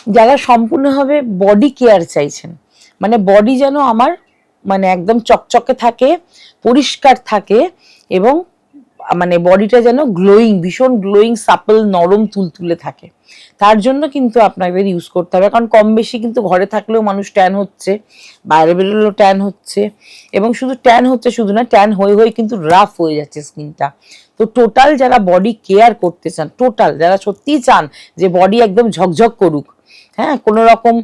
যারা সম্পূর্ণভাবে body care চাইছেন, মানে বডি যেন আমার মানে একদম চকচকে থাকে, পরিষ্কার থাকে, এবং মানে বডিটা যেন গ্লোয়িং, ভীষণ গ্লোয়িং, সাপল, নরম, তুলতুলে থাকে, তার জন্য কিন্তু আপনাদের ইউজ করতে হবে। কারণ কম বেশি কিন্তু ঘরে থাকলেও মানুষ ট্যান হচ্ছে, বাইরে বেরোলেও ট্যান হচ্ছে, এবং শুধু ট্যান হচ্ছে শুধু না, ট্যান হয়ে হয়ে কিন্তু রাফ হয়ে যাচ্ছে স্কিনটা। তো টোটাল যারা বডি কেয়ার করতে চান, টোটাল যারা সত্যিই চান যে বডি একদম ঝকঝক করুক, হ্যাঁ, কোনো রকম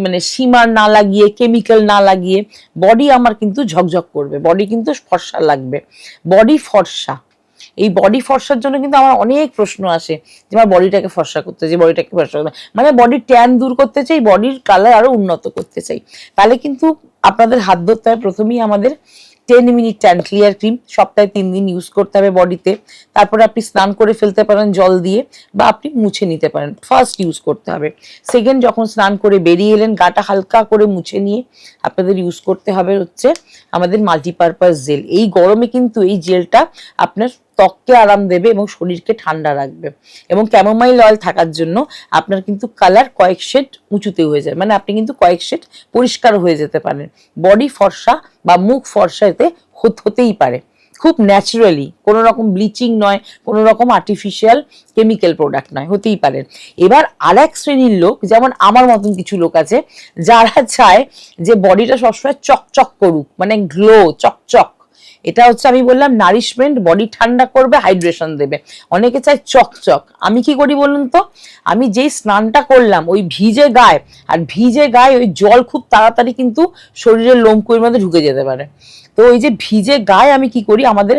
মানে সীমার না লাগিয়ে, কেমিক্যাল না লাগিয়ে বডি আমার কিন্তু ঝকঝক করবে, বডি কিন্তু ফর্সা লাগবে, বডি ফর্সা। এই বডি ফর্সার জন্য কিন্তু আমার অনেক প্রশ্ন আসে যে আমার বডিটাকে ফর্সা করতে চাই, বডিটাকে ফর্সা করতে, মানে বডির ট্যান দূর করতে চাই, বডির কালার আরো উন্নত করতে চাই। তাহলে কিন্তু আপনাদের হাত ধরতে হবে প্রথমেই আমাদের 10 মিনিট ট্যান ক্লিয়ার ক্রিম, সপ্তাহে 3 দিন ইউজ করতে হবে বডিতে। তারপরে আপনি স্নান করে ফেলতে পারেন জল দিয়ে, বা আপনি মুছে নিতে পারেন। ফার্স্ট ইউজ করতে হবে। সেকেন্ড, যখন স্নান করে বেরিয়ে এলেন, গাটা হালকা করে মুছে নিয়ে আপনাদের ইউজ করতে হবে হচ্ছে আমাদের মাল্টিপারপাস জেল। এই গরমে কিন্তু এই জেলটা আপনার ত্বককে আরাম দেবে এবং শরীরকে ঠান্ডা রাখবে। এবং ক্যামোমাইল অয়েল থাকার জন্য আপনার কিন্তু কালার কয়েক শেড উঁচুতে হয়ে যায়, মানে আপনি কিন্তু কয়েক শেড পরিষ্কার হয়ে যেতে পারেন। বডি ফর্সা বা মুখ ফর্সা এতে হতেই পারে, খুব ন্যাচারালি, কোনো রকম ব্লিচিং নয়, কোনো রকম আর্টিফিশিয়াল কেমিক্যাল প্রোডাক্ট নয়, হতেই পারে। এবার আর এক শ্রেণীর লোক, যেমন আমার মতন কিছু লোক আছে যারা চায় যে বডিটা সবসময় চকচক করুক, মানে গ্লো, চকচক। এটা হচ্ছে আমি বললাম নারিশমেন্ট, বডি ঠান্ডা করবে, হাইড্রেশন দেবে। অনেকে চায় চকচক। আমি কি করি বলুন তো? আমি যেই স্নানটা করলাম ওই ভিজে গায়ে, আর ভিজে গায়ে ওই জল খুব তাড়াতাড়ি কিন্তু শরীরের লোমকূপের মধ্যে ঢুকে যেতে পারে। তো ওই যে ভিজে গায়ে আমি কি করি, আমাদের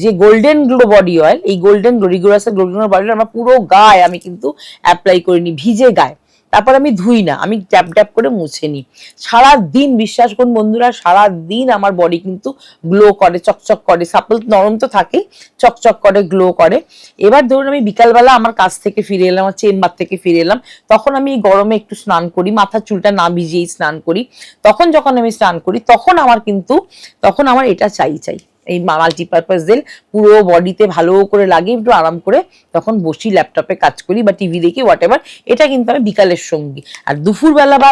যে গোল্ডেন গ্লো বডি অয়েল, এই গোল্ডেন গ্লো, রিগোরাসের গোল্ডেন গ্লো বডি অয়েল আমার পুরো গায়ে আমি কিন্তু অ্যাপ্লাই করে নিই, ভিজে গায়ে। তারপর আমি ধুই না, আমি ট্যাপ ট্যাপ করে মুছে নিই। সারা দিন, বিশ্বাস করুন বন্ধুরা, সারা দিন আমার বডি কিন্তু গ্লো করে, চকচক করে, সাপল, নরম তো থাকেই, চকচক করে, গ্লো করে। এবার ধরুন আমি বিকালবেলা আমার কাজ থেকে ফিরে এলাম, আমার চেম্বার থেকে ফিরে এলাম, তখন আমি এই গরমে একটু স্নান করি, মাথার চুলটা না ভিজিয়েই স্নান করি। তখন যখন আমি স্নান করি তখন আমার কিন্তু, তখন আমার এটা চাই, এই মাল্টিপারপাস জেল পুরো বডিতে ভালো করে লাগিয়ে একটু আরাম করে তখন বসি, ল্যাপটপে কাজ করি বা টিভি দেখি, হোয়াট এভার। এটা কিন্তু আমি বিকালের সঙ্গী। আর দুপুরবেলা বা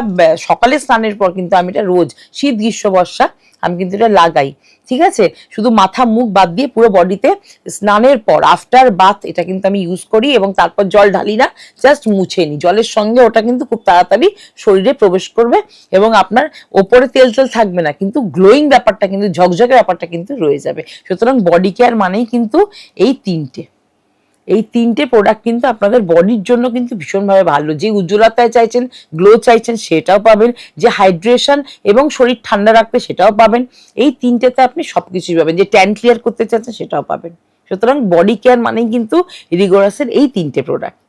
সকালে স্নানের পর কিন্তু আমি এটা রোজ, শীত গ্রীষ্ম বর্ষা, আমি কিন্তু এটা লাগাই। ঠিক আছে, শুধু মাথা মুখ বাদ দিয়ে পুরো বডিতে স্নানের পর, আফটার বাথ, এটা কিন্তু আমি ইউজ করি। এবং তারপর জল ঢালি না, জাস্ট মুছে নিই জলের সঙ্গে। ওটা কিন্তু খুব তাড়াতাড়ি শরীরে প্রবেশ করবে এবং আপনার ওপরে তেল তেল থাকবে না, কিন্তু গ্লোয়িং ব্যাপারটা, কিন্তু ঝকঝকে ব্যাপারটা কিন্তু রয়ে যাবে। সুতরাং বডি কেয়ার মানেই কিন্তু এই তিনটে প্রোডাক্ট কিন্তু আপনাদের বডির জন্য কিন্তু ভীষণভাবে ভালো। যে উজ্জ্বলতায় চাইছেন, গ্লো চাইছেন, সেটাও পাবেন। যে হাইড্রেশন এবং শরীর ঠান্ডা রাখতে, সেটাও পাবেন। এই তিনটেতে আপনি সবকিছুই পাবেন। যে ট্যান ক্লিয়ার করতে চাচ্ছেন, সেটাও পাবেন। সুতরাং বডি কেয়ার মানেই কিন্তু রিগোরাসের এই তিনটে প্রোডাক্ট।